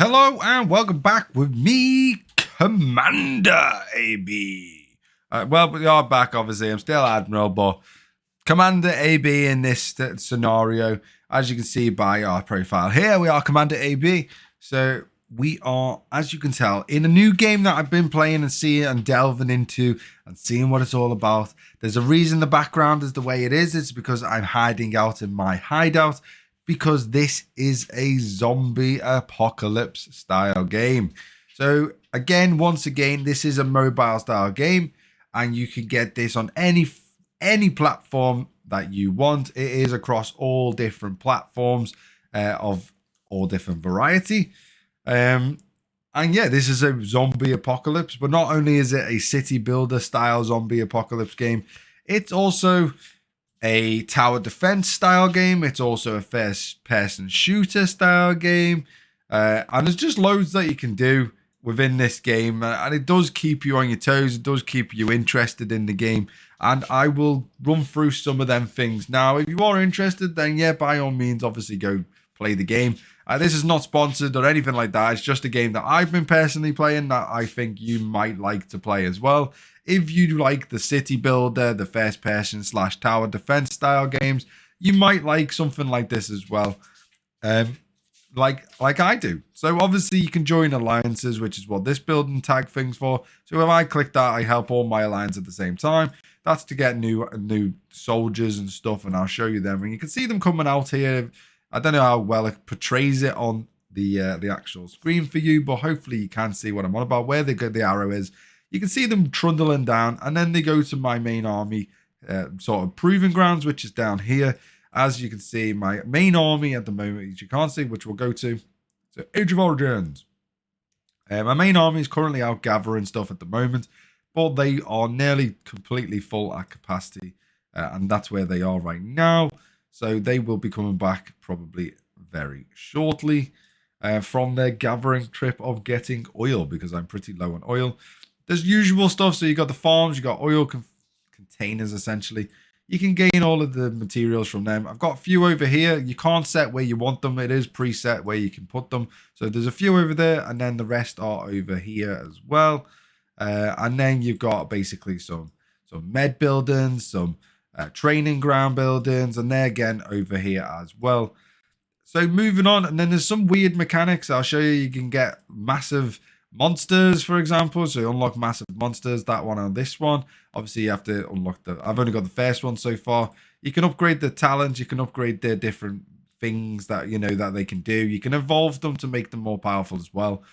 Hello and welcome back with me, Commander AB. Well, we are back, obviously. I'm still Admiral, but Commander AB in this scenario, as you can see by our profile here, we are Commander AB. So we are, as you can tell, in a new game that I've been playing and seeing and delving into and seeing what it's all about. There's a reason the background is the way it is. It's because I'm hiding out in my hideout, because this is a zombie apocalypse style game. So again, once again, this is a mobile style game, and you can get this on any platform that you want. It is across all different platforms of all different variety. And yeah, this is a zombie apocalypse, but not only is it a city builder style zombie apocalypse game, it's also a tower defense style game. It's also a first person shooter style game. And there's just loads that you can do within this game. And it does keep you on your toes. It does keep you interested in the game. And I will run through some of them things. Now, if you are interested, then yeah, by all means, obviously go play the game. This is not sponsored or anything like that. It's just a game that I've been personally playing that I think you might like to play as well. If you like the city builder, the first person / tower defense style games, you might like something like this as well. Like I do. So obviously you can join alliances, which is what this building tag thing's for. So if I click that, I help all my alliances at the same time. That's to get new soldiers and stuff, and I'll show you them. And you can see them coming out here. I don't know how well it portrays it on the actual screen for you, but hopefully you can see what I'm on about, where the arrow is. You can see them trundling down, and then they go to my main army sort of proving grounds, which is down here. As you can see, my main army at the moment, as you can't see, which we'll go to. So Age of Origins. My main army is currently out gathering stuff at the moment, but they are nearly completely full at capacity, and that's where they are right now. So they will be coming back probably very shortly from their gathering trip of getting oil, because I'm pretty low on oil. There's usual stuff. So you got the farms, you got oil containers, essentially. You can gain all of the materials from them. I've got a few over here. You can't set where you want them. It is preset where you can put them. So there's a few over there, and then the rest are over here as well. And then you've got basically some med buildings, some training ground buildings, and they're again over here as well. So moving on, and then there's some weird mechanics. I'll show you. You can get massive monsters, for example. So you unlock massive monsters, that one and this one. Obviously you have to unlock I've only got the first one so far. You can upgrade the talents, you can upgrade their different things that that they can do. You can evolve them to make them more powerful as well.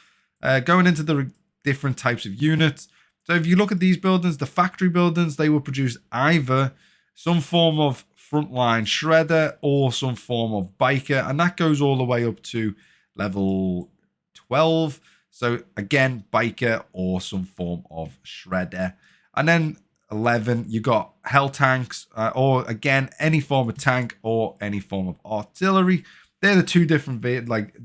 Going into the different types of units. So if you look at these buildings, the factory buildings, they will produce either some form of frontline shredder or some form of biker, and that goes all the way up to level 12. So again, biker or some form of shredder. And then 11, you got hell tanks, or again, any form of tank or any form of artillery. They're the two different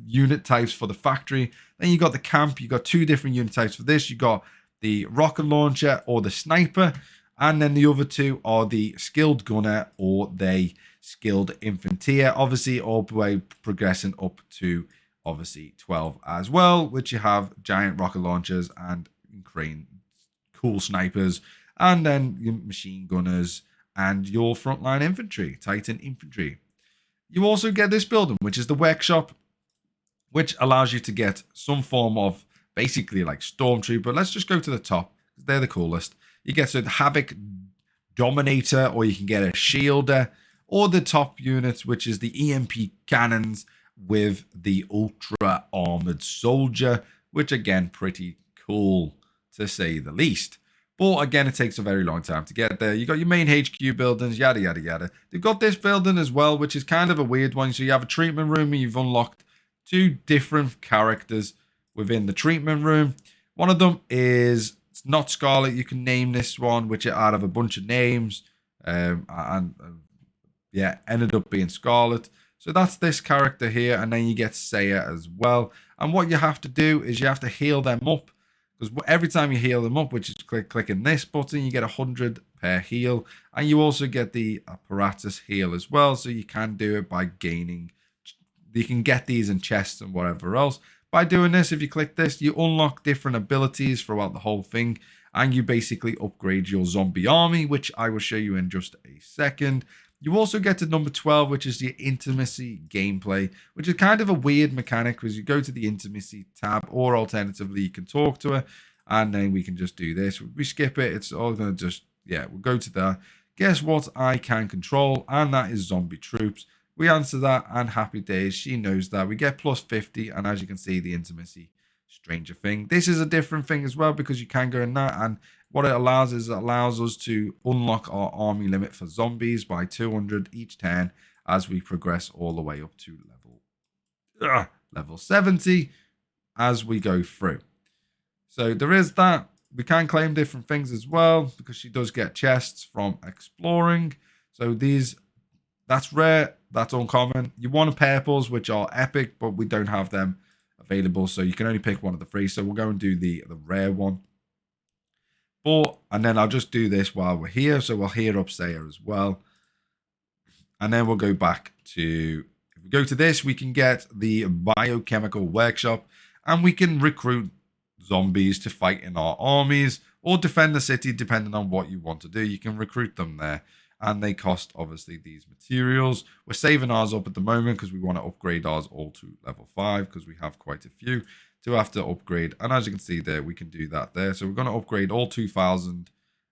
unit types for the factory. Then you got the camp. You got two different unit types for this. You got the rocket launcher or the sniper. And then the other two are the skilled gunner or the skilled infanteer. Obviously, all the way progressing up to obviously 12 as well, which you have giant rocket launchers and cool snipers, and then your machine gunners and your frontline infantry, Titan infantry. You also get this building, which is the workshop, which allows you to get some form of basically like stormtrooper. Let's just go to the top, because they're the coolest. You get the Havoc Dominator, or you can get a Shielder, or the top units, which is the EMP cannons with the Ultra Armored Soldier, which again, pretty cool to say the least. But again, it takes a very long time to get there. You got your main HQ buildings, yada, yada, yada. They've got this building as well, which is kind of a weird one. So you have a treatment room, and you've unlocked two different characters within the treatment room. One of them is, it's not Scarlet. You can name this one, which out of a bunch of names. Yeah, ended up being Scarlet. So that's this character here, and then you get Saya as well. And what you have to do is you have to heal them up, because every time you heal them up, which is clicking this button, you get 100 per heal, and you also get the apparatus heal as well. So you can do it by gaining. You can get these in chests and whatever else, By doing this, if you click this, you unlock different abilities throughout the whole thing, and you basically upgrade your zombie army, which I will show you in just a second. You also get to number 12, which is the intimacy gameplay, which is kind of a weird mechanic because you go to the intimacy tab, or alternatively, you can talk to her, and then we can just do this. We skip it. It's all going to just, yeah, we'll go to that. Guess what I can control, and that is zombie troops. We answer that, and happy days. She knows that. We get plus 50, and as you can see, the intimacy stranger thing. This is a different thing as well because you can go in that, and what it allows is it allows us to unlock our army limit for zombies by 200 each turn as we progress all the way up to level 70 as we go through. So there is that. We can claim different things as well because she does get chests from exploring. So that's rare, that's uncommon. You want purples, which are epic, but we don't have them available, so you can only pick one of the three. So we'll go and do the rare one. And then I'll just do this while we're here. So we'll hear up Saya as well. And then we'll go back to, if we go to this, we can get the biochemical workshop, and we can recruit zombies to fight in our armies or defend the city, depending on what you want to do. You can recruit them there, and they cost obviously these materials. We're saving ours up at the moment because we want to upgrade ours all to level 5 because we have quite a few to have to upgrade. And as you can see there, we can do that there. So we're going to upgrade all 2,000.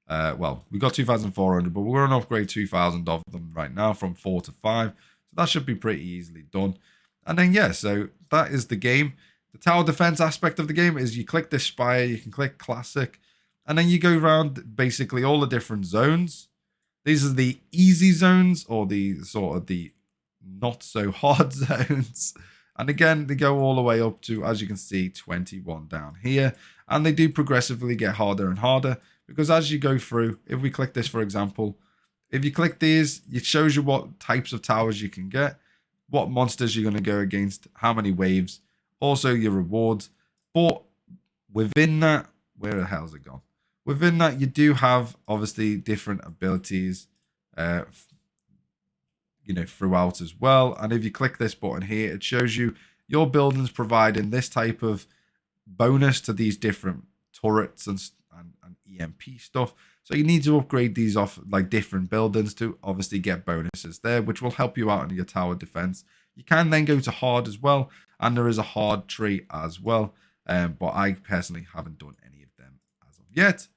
Well, we got 2,400, but we're going to upgrade 2,000 of them right now from 4 to 5. So that should be pretty easily done. And then, yeah, so that is the game. The tower defense aspect of the game is you click this spire, you can click classic, and then you go around basically all the different zones. These are the easy zones, or the sort of the not so hard zones. And again, they go all the way up to, as you can see, 21 down here. And they do progressively get harder and harder because as you go through, if we click this, for example, if you click these, it shows you what types of towers you can get, what monsters you're going to go against, how many waves, also your rewards. But within that, where the hell's it gone? Within that, you do have obviously different abilities, throughout as well. And if you click this button here, it shows you your buildings providing this type of bonus to these different turrets and EMP stuff. So you need to upgrade these off like different buildings to obviously get bonuses there, which will help you out in your tower defense. You can then go to hard as well, and there is a hard tree as well. But I personally haven't done any of them as of yet.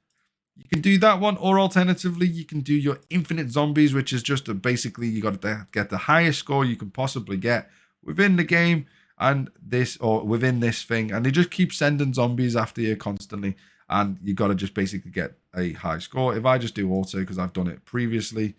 You can do that one, or alternatively, you can do your infinite zombies, which is just basically you got to get the highest score you can possibly get within the game and this, or within this thing, and they just keep sending zombies after you constantly, and you got to just basically get a high score. If I just do auto because I've done it previously,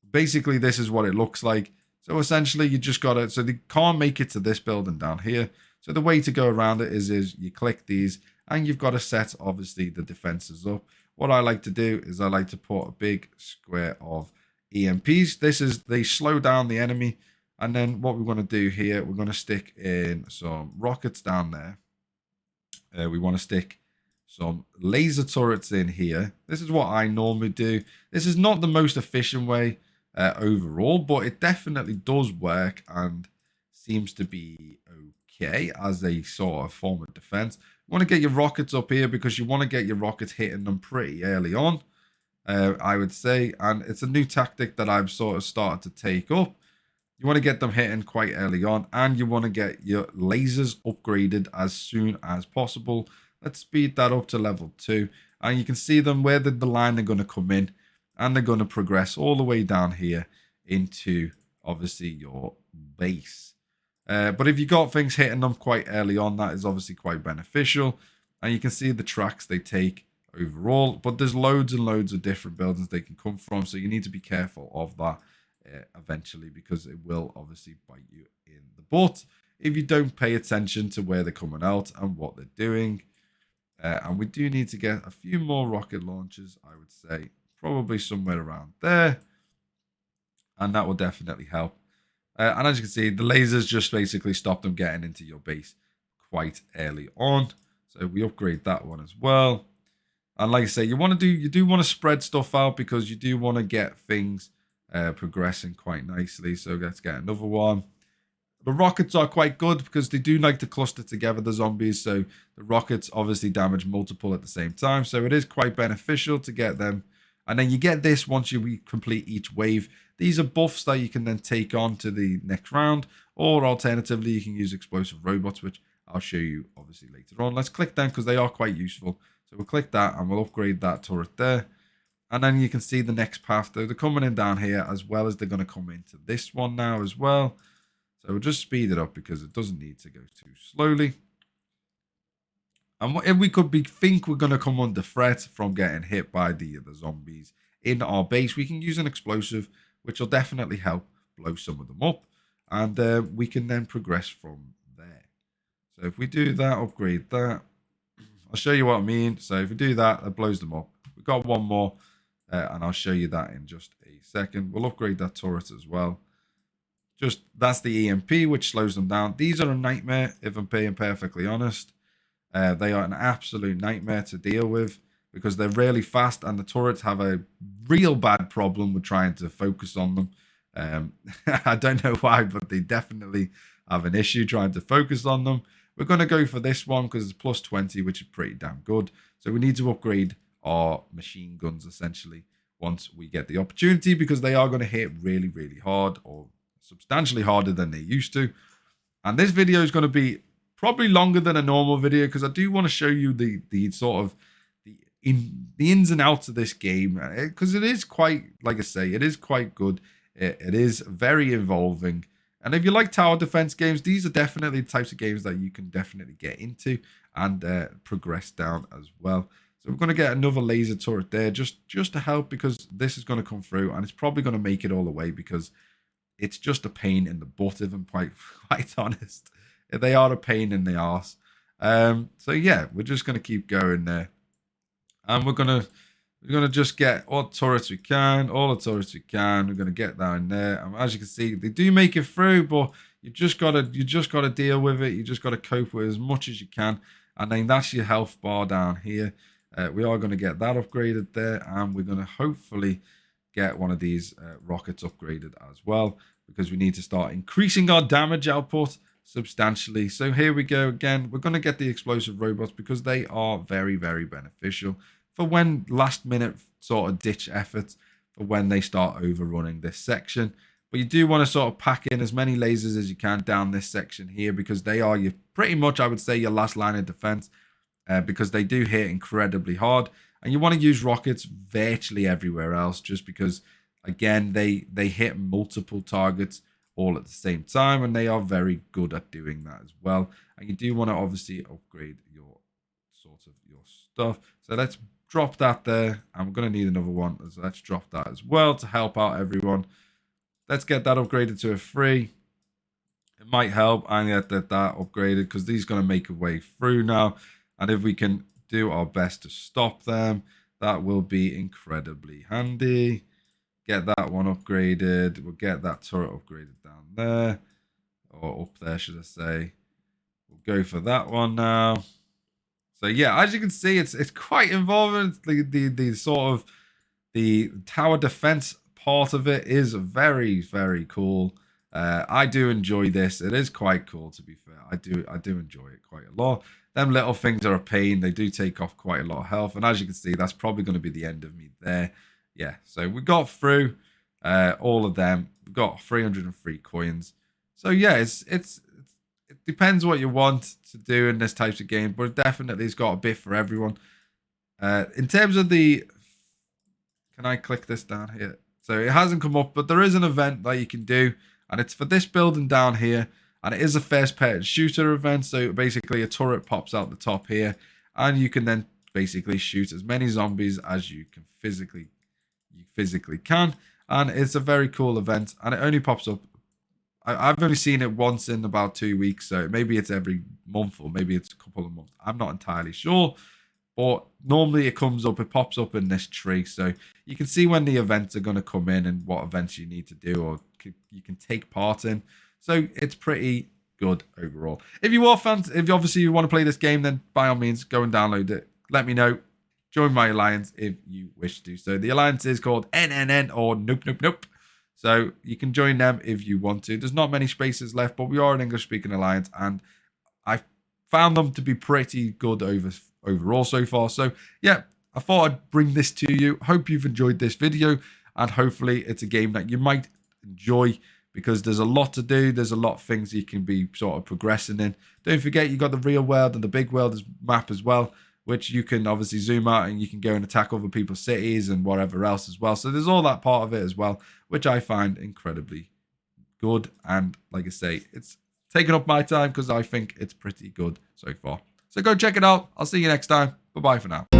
basically this is what it looks like. So essentially, you just got to, so they can't make it to this building down here. So the way to go around it is you click these, and you've got to set, obviously, the defenses up. What I like to do is I like to put a big square of EMPs. They slow down the enemy. And then what we want to do here, we're going to stick in some rockets down there. We want to stick some laser turrets in here. This is what I normally do. This is not the most efficient way overall, but it definitely does work and seems to be okay as a sort of form of defense. You want to get your rockets up here because you want to get your rockets hitting them pretty early on, I would say. And it's a new tactic that I've sort of started to take up. You want to get them hitting quite early on, and you want to get your lasers upgraded as soon as possible. Let's speed that up to level 2. And you can see them where the line they're going to come in, and they're going to progress all the way down here into, obviously, your base. But if you got things hitting them quite early on, that is obviously quite beneficial. And you can see the tracks they take overall. But there's loads and loads of different buildings they can come from. So you need to be careful of that eventually, because it will obviously bite you in the butt if you don't pay attention to where they're coming out and what they're doing. And we do need to get a few more rocket launchers, I would say. Probably somewhere around there. And that will definitely help. And as you can see, the lasers just basically stop them getting into your base quite early on. So we upgrade that one as well. And like I say, you do want to spread stuff out because you do want to get things progressing quite nicely. So let's get another one. The rockets are quite good because they do like to cluster together, the zombies. So the rockets obviously damage multiple at the same time. So it is quite beneficial to get them. And then you get this once you complete each wave. These are buffs that you can then take on to the next round. Or alternatively, you can use explosive robots, which I'll show you obviously later on. Let's click them because they are quite useful. So we'll click that and we'll upgrade that turret there. And then you can see the next path. They're coming in down here as well as they're going to come into this one now as well. So we'll just speed it up because it doesn't need to go too slowly. And if we think we're going to come under threat from getting hit by the zombies in our base, we can use an explosive, which will definitely help blow some of them up. And we can then progress from there. So if we do that, upgrade that. I'll show you what I mean. So if we do that, it blows them up. We've got one more, and I'll show you that in just a second. We'll upgrade that turret as well. That's the EMP, which slows them down. These are a nightmare, if I'm being perfectly honest. They are an absolute nightmare to deal with because they're really fast, and the turrets have a real bad problem with trying to focus on them. I don't know why, but they definitely have an issue trying to focus on them. We're going to go for this one because it's plus 20, which is pretty damn good. So we need to upgrade our machine guns, essentially, once we get the opportunity, because they are going to hit really, really hard, or substantially harder than they used to. And this video is going to be probably longer than a normal video because I do want to show you the sort of the ins and outs of this game, because it is quite, like I say, it is quite good. It is very involving. And if you like tower defense games, these are definitely the types of games that you can definitely get into and progress down as well. So we're going to get another laser turret there just to help, because this is going to come through and it's probably going to make it all the way, because it's just a pain in the butt, if I'm quite honest. They are a pain in the arse. So yeah, we're just going to keep going there. And we're going to just get all the turrets we can, We're going to get that in there. And as you can see, they do make it through, but you just gotta deal with it. You just gotta cope with it as much as you can. And then that's your health bar down here. We are going to get that upgraded there, and we're going to hopefully get one of these rockets upgraded as well, because we need to start increasing our damage output substantially. So here we go again. We're going to get the explosive robots because they are very, very beneficial for when last minute sort of ditch efforts, for when they start overrunning this section. But you do want to sort of pack in as many lasers as you can down this section here, because they are pretty much, I would say, your last line of defense, because they do hit incredibly hard. And you want to use rockets virtually everywhere else, just because, again, they hit multiple targets all at the same time, and they are very good at doing that as well. And you do want to obviously upgrade your stuff. So let's drop that there. I'm going to need another one. So let's drop that as well to help out everyone. Let's get that upgraded to a 3. It might help and get that upgraded, because these are going to make a way through now. And if we can do our best to stop them, that will be incredibly handy. Get that one upgraded. We'll get that turret upgraded down there, or up there, should I say. We'll go for that one now. So yeah, as you can see, it's quite involving. The sort of the tower defense part of it is very, very cool. I do enjoy this. It is quite cool, to be fair. I do enjoy it quite a lot. Them little things are a pain. They do take off quite a lot of health, and as you can see, that's probably going to be the end of me there. Yeah, so we got through all of them. We got 303 coins. So yeah, it depends what you want to do in this types of game, but definitely it's got a bit for everyone. In terms of can I click this down here? So it hasn't come up, but there is an event that you can do, and it's for this building down here, and it is a first-person shooter event. So basically a turret pops out the top here, and you can then basically shoot as many zombies as you can physically can. And it's a very cool event, and it only pops up. I've only seen it once in about 2 weeks, so maybe it's every month, or maybe it's a couple of months. I'm not entirely sure, but normally it pops up in this tree, so you can see when the events are going to come in and what events you need to do or you can take part in. So it's pretty good overall. If you are fans, if obviously you want to play this game, then by all means go and download it. Let me know. Join my alliance if you wish to do so. The alliance is called NNN, or Nope Nope Nope. So you can join them if you want to. There's not many spaces left, but we are an English-speaking alliance, and I found them to be pretty good overall so far. So yeah, I thought I'd bring this to you. Hope you've enjoyed this video, and hopefully it's a game that you might enjoy, because there's a lot to do. There's a lot of things you can be sort of progressing in. Don't forget, you got the real world and the big world map as well, which you can obviously zoom out and you can go and attack other people's cities and whatever else as well. So there's all that part of it as well, which I find incredibly good. And like I say, it's taken up my time because I think it's pretty good so far. So go check it out. I'll see you next time. Bye-bye for now.